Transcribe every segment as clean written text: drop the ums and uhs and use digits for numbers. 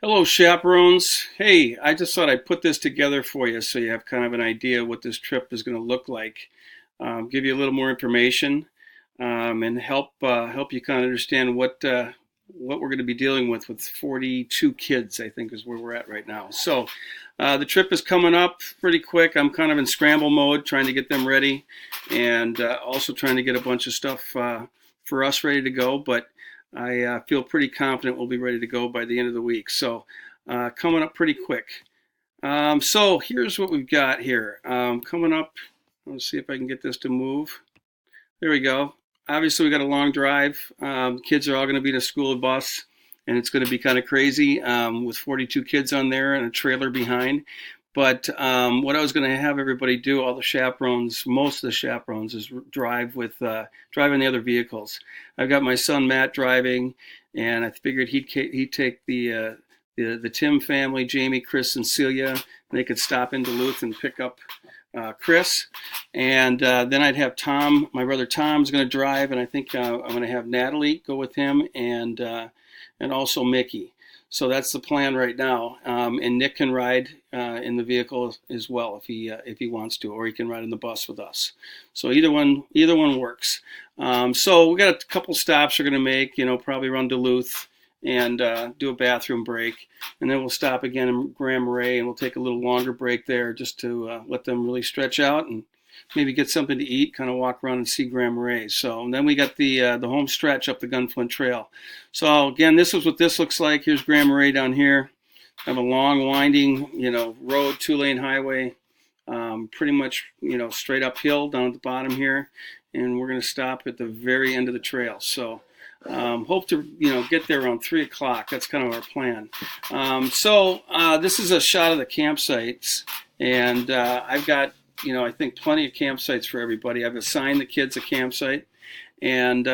Hello, chaperones. Hey, I just thought I'd put this together for you so you have kind of an idea what this trip is going to look like. Give you a little more information, and help you kind of understand what we're going to be dealing with 42 kids, I think, is where we're at right now. So the trip is coming up pretty quick. I'm kind of in scramble mode, trying to get them ready, and also trying to get a bunch of stuff for us ready to go. But I feel pretty confident we'll be ready to go by the end of the week. So coming up pretty quick. So here's what we've got here. Coming up, let's see if I can get this to move. There we go. Obviously, we got a long drive. Kids are all going to be in a school bus, and it's going to be kind of crazy with 42 kids on there and a trailer behind. But what I was going to have everybody do, all the chaperones, most of the chaperones, is drive in the other vehicles. I've got my son Matt driving, and I figured he'd take the Tim family, Jamie, Chris, and Celia, and they could stop in Duluth and pick up Chris, and then I'd have Tom. My brother Tom's going to drive, and I think I'm going to have Natalie go with him, and also Mickey. So that's the plan right now. And Nick can ride in the vehicle as well if he wants to, or he can ride in the bus with us. So either one works. So we got a couple stops we're going to make. Probably around Duluth and do a bathroom break, and then we'll stop again in Grand Marais, and we'll take a little longer break there just to let them really stretch out and maybe get something to eat, kind of walk around and see Grand Marais. So and then we got the home stretch up the Gunflint Trail. So again, this is what this looks like. Here's Grand Marais down here. I have a long, winding, road, 2-lane highway, pretty much, straight uphill down at the bottom here, and we're going to stop at the very end of the trail. So hope to get there around 3 o'clock. That's kind of our plan. So this is a shot of the campsites, and I've got I think plenty of campsites for everybody. I've assigned the kids a campsite, and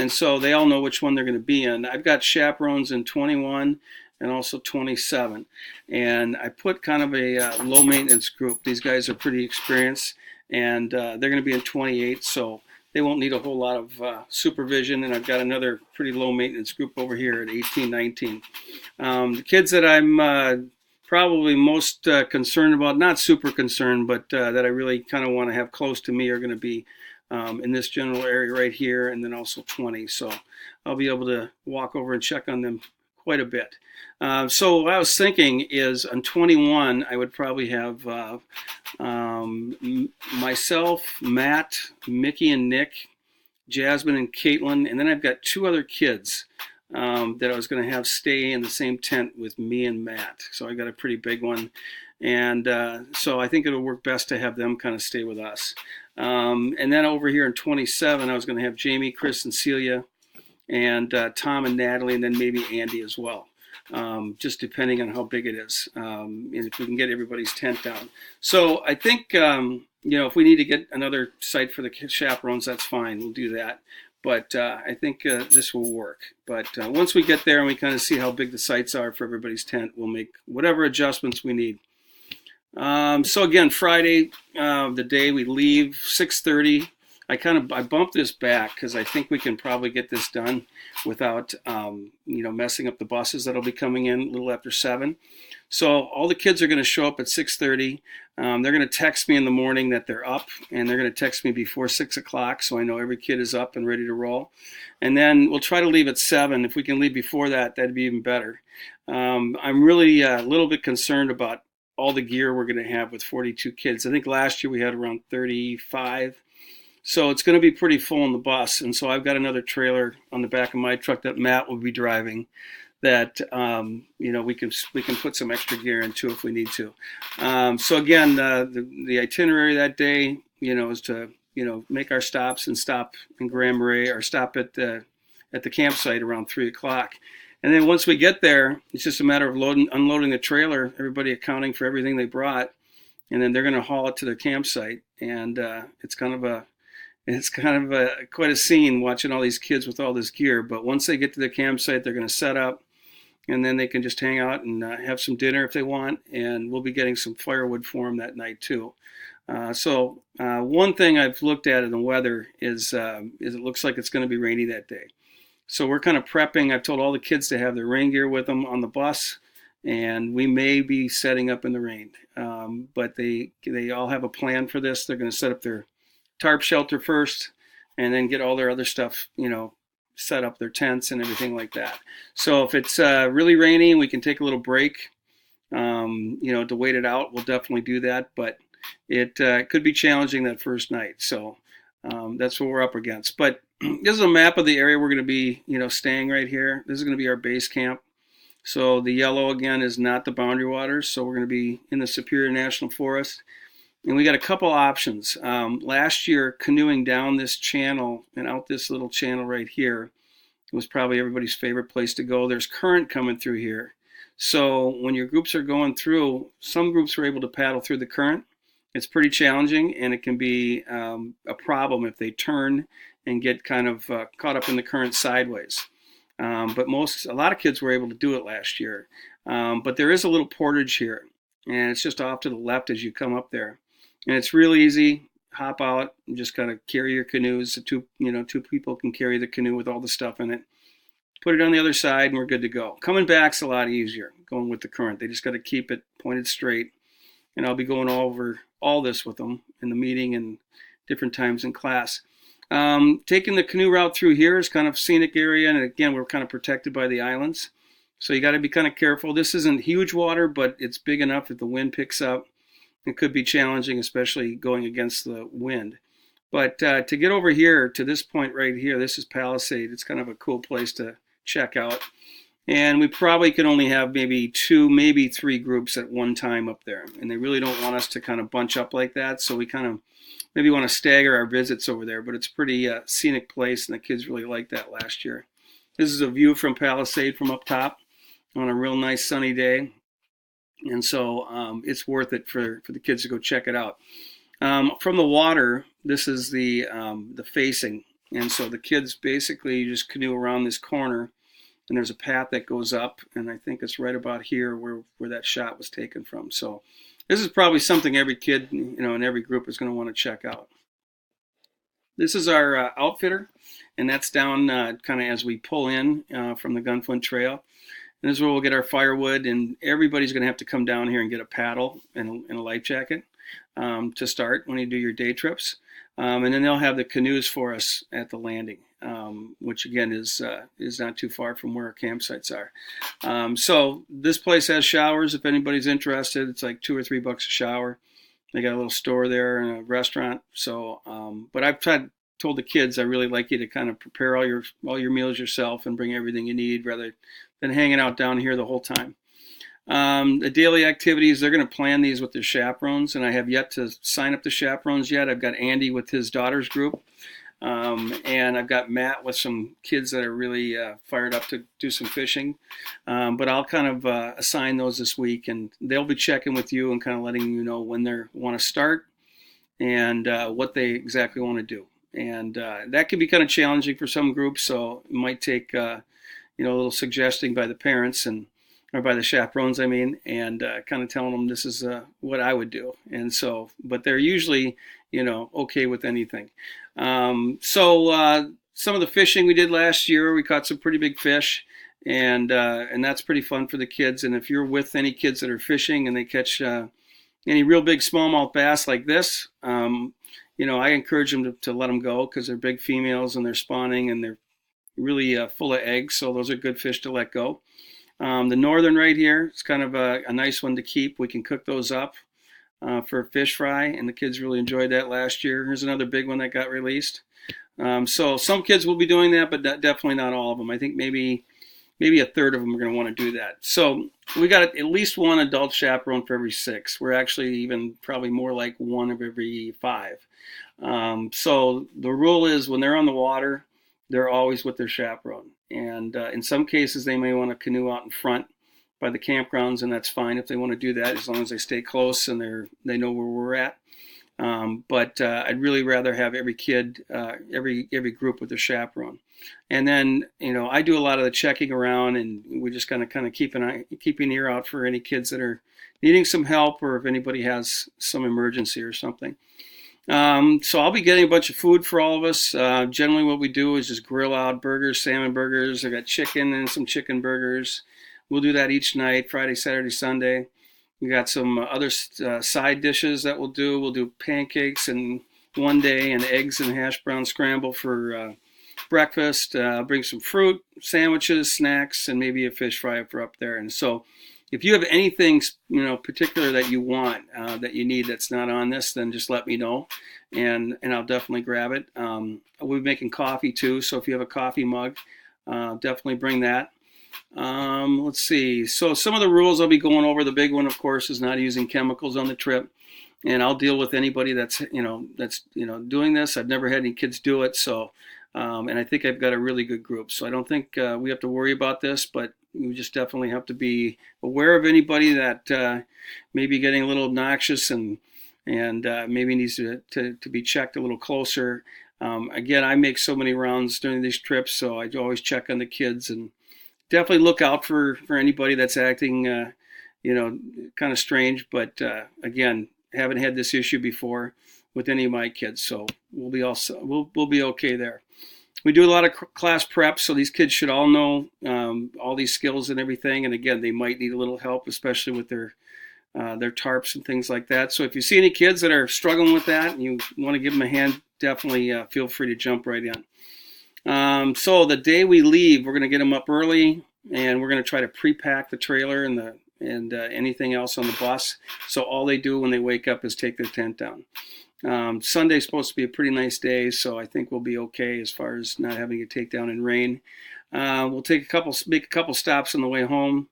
so they all know which one they're going to be in. I've got chaperones in 21 and also 27, and I put kind of a low maintenance group. These guys are pretty experienced, and they're going to be in 28, so they won't need a whole lot of supervision. And I've got another pretty low maintenance group over here at 18, 19. The kids that I'm probably most concerned about, not super concerned, but that I really kind of want to have close to me are going to be in this general area right here, and then also 20. So I'll be able to walk over and check on them quite a bit. So what I was thinking is on 21, I would probably have myself, Matt, Mickey and Nick, Jasmine and Caitlin, and then I've got two other kids that I was going to have stay in the same tent with me and Matt. So I got a pretty big one, and so I think it'll work best to have them kind of stay with us. And then over here in 27, I was going to have Jamie, Chris, and Celia, and Tom and Natalie, and then maybe Andy as well. Just depending on how big it is, and if we can get everybody's tent down. So I think if we need to get another site for the chaperones, that's fine. We'll do that. But I think this will work. But once we get there and we kind of see how big the sites are for everybody's tent, we'll make whatever adjustments we need. So again, Friday, the day we leave, 6:30. I bumped this back because I think we can probably get this done without messing up the buses that'll be coming in a little after 7. So all the kids are going to show up at 6:30. They're going to text me in the morning that they're up, and they're going to text me before 6 o'clock, so I know every kid is up and ready to roll. And then we'll try to leave at 7. If we can leave before that, that'd be even better. I'm really a little bit concerned about all the gear we're going to have with 42 kids. I think last year we had around 35. So it's going to be pretty full in the bus. And so I've got another trailer on the back of my truck that Matt will be driving that, we can put some extra gear into if we need to. So again, the itinerary that day, is to, make our stops and stop in Grand Marais or stop at the campsite around 3 o'clock. And then once we get there, it's just a matter of unloading the trailer, everybody accounting for everything they brought, and then they're going to haul it to their campsite. And it's kind of quite a scene watching all these kids with all this gear. But once they get to the campsite, they're going to set up, and then they can just hang out and have some dinner if they want. And we'll be getting some firewood for them that night too. So one thing I've looked at in the weather is it looks like it's going to be rainy that day. So we're kind of prepping. I've told all the kids to have their rain gear with them on the bus. and we may be setting up in the rain. But they all have a plan for this. They're going to set up their tarp shelter first, and then get all their other stuff, set up their tents and everything like that. So if it's really rainy and we can take a little break, to wait it out, we'll definitely do that. But it could be challenging that first night. So that's what we're up against. But this is a map of the area we're going to be, staying right here. This is going to be our base camp. So the yellow, again, is not the boundary waters. So we're going to be in the Superior National Forest. And we got a couple options. Last year, canoeing down this channel and out this little channel right here was probably everybody's favorite place to go. There's current coming through here. So when your groups are going through, some groups are able to paddle through the current. It's pretty challenging, and it can be a problem if they turn and get kind of caught up in the current sideways. But a lot of kids were able to do it last year. But there is a little portage here, and it's just off to the left as you come up there. And it's real easy. Hop out and just kind of carry your canoes. Two people can carry the canoe with all the stuff in it. Put it on the other side, and we're good to go. Coming back's a lot easier going with the current. They just got to keep it pointed straight. And I'll be going over all this with them in the meeting and different times in class. Taking the canoe route through here is kind of scenic area, and again, we're kind of protected by the islands. So you got to be kind of careful. This isn't huge water, but it's big enough if the wind picks up. It could be challenging, especially going against the wind. But to get over here to this point right here, this is Palisade. It's kind of a cool place to check out. And we probably could only have maybe 2, maybe 3 groups at one time up there. And they really don't want us to kind of bunch up like that. So we kind of maybe want to stagger our visits over there. But it's a pretty scenic place, and the kids really liked that last year. This is a view from Palisade from up top on a real nice sunny day. And so it's worth it for the kids to go check it out. From the water, this is the facing. And so the kids basically just canoe around this corner, and there's a path that goes up, and I think it's right about here where that shot was taken from. So this is probably something every kid, in every group is going to want to check out. This is our outfitter, and that's down kind of as we pull in from the Gunflint Trail. And this is where we'll get our firewood, and everybody's going to have to come down here and get a paddle and a life jacket to start when you do your day trips. And then they'll have the canoes for us at the landing, which again is not too far from where our campsites are. So this place has showers if anybody's interested. It's like $2 or $3 a shower. They got a little store there and a restaurant. So, but I've told the kids I really like you to kind of prepare all your meals yourself and bring everything you need rather than hanging out down here the whole time. The daily activities, they're going to plan these with their chaperones, and I have yet to sign up the chaperones yet. I've got Andy with his daughter's group, and I've got Matt with some kids that are really fired up to do some fishing. But I'll kind of assign those this week, and they'll be checking with you and kind of letting you know when they want to start and what they exactly want to do. And that can be kind of challenging for some groups, so it might take a little suggesting by the parents or by the chaperones, and kind of telling them this is what I would do. And so, but they're usually, okay with anything. So some of the fishing we did last year, we caught some pretty big fish, and that's pretty fun for the kids. And if you're with any kids that are fishing and they catch any real big smallmouth bass like this, I encourage them to let them go because they're big females and they're spawning and they're really full of eggs. So those are good fish to let go. The northern right here, it's kind of a nice one to keep. We can cook those up for a fish fry, and the kids really enjoyed that last year. Here's another big one that got released. So some kids will be doing that, but definitely not all of them. I think maybe a third of them are going to want to do that. So we got at least one adult chaperone for every 6. We're actually even probably more like 1 of every 5. So the rule is when they're on the water, they're always with their chaperone. And in some cases, they may want to canoe out in front by the campgrounds, and that's fine if they want to do that as long as they stay close and they know where we're at. But I'd really rather have every kid, every group with their chaperone. And then, I do a lot of the checking around, and we just kind of keep an ear out for any kids that are needing some help or if anybody has some emergency or something. So I'll be getting a bunch of food for all of us. Generally what we do is just grill out burgers, salmon burgers. I got chicken and some chicken burgers. We'll do that each night, Friday, Saturday, Sunday. We got some other side dishes that we'll do. We'll do pancakes and one day and eggs and hash brown scramble for breakfast. Bring some fruit, sandwiches, snacks, and maybe a fish fry for up there. And so, if you have anything particular that you want that you need that's not on this, then just let me know, and I'll definitely grab it. We'll be making coffee too, so if you have a coffee mug, definitely bring that. Let's see. So some of the rules I'll be going over. The big one, of course, is not using chemicals on the trip, and I'll deal with anybody that's doing this. I've never had any kids do it, so and I think I've got a really good group. So I don't think we have to worry about this, but we just definitely have to be aware of anybody that may be getting a little obnoxious and maybe needs to be checked a little closer. Again, I make so many rounds during these trips, so I always check on the kids and definitely look out for anybody that's acting, kind of strange. But again, haven't had this issue before with any of my kids, so we'll be okay there. We do a lot of class prep, so these kids should all know all these skills and everything. And again, they might need a little help, especially with their tarps and things like that. So if you see any kids that are struggling with that and you want to give them a hand, definitely feel free to jump right in. So the day we leave, we're going to get them up early, and we're going to try to pre-pack the trailer and anything else on the bus. So all they do when they wake up is take their tent down. Sunday's supposed to be a pretty nice day, so I think we'll be okay as far as not having to take down in rain. We'll make a couple stops on the way home.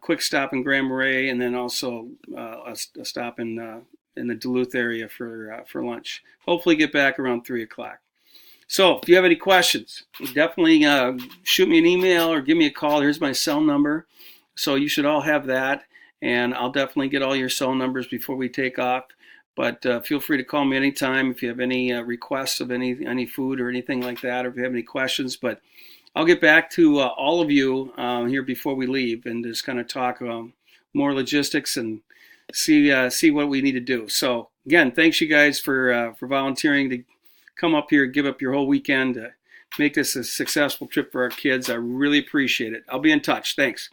Quick stop in Grand Marais, and then also a stop in the Duluth area for lunch. Hopefully get back around 3 o'clock. So if you have any questions, definitely shoot me an email or give me a call. Here's my cell number. So you should all have that, and I'll definitely get all your cell numbers before we take off. But feel free to call me anytime if you have any requests of any food or anything like that, or if you have any questions. But I'll get back to all of you here before we leave and just kind of talk more logistics and see what we need to do. So again, thanks you guys for volunteering to come up here, give up your whole weekend to make this a successful trip for our kids. I really appreciate it. I'll be in touch. Thanks.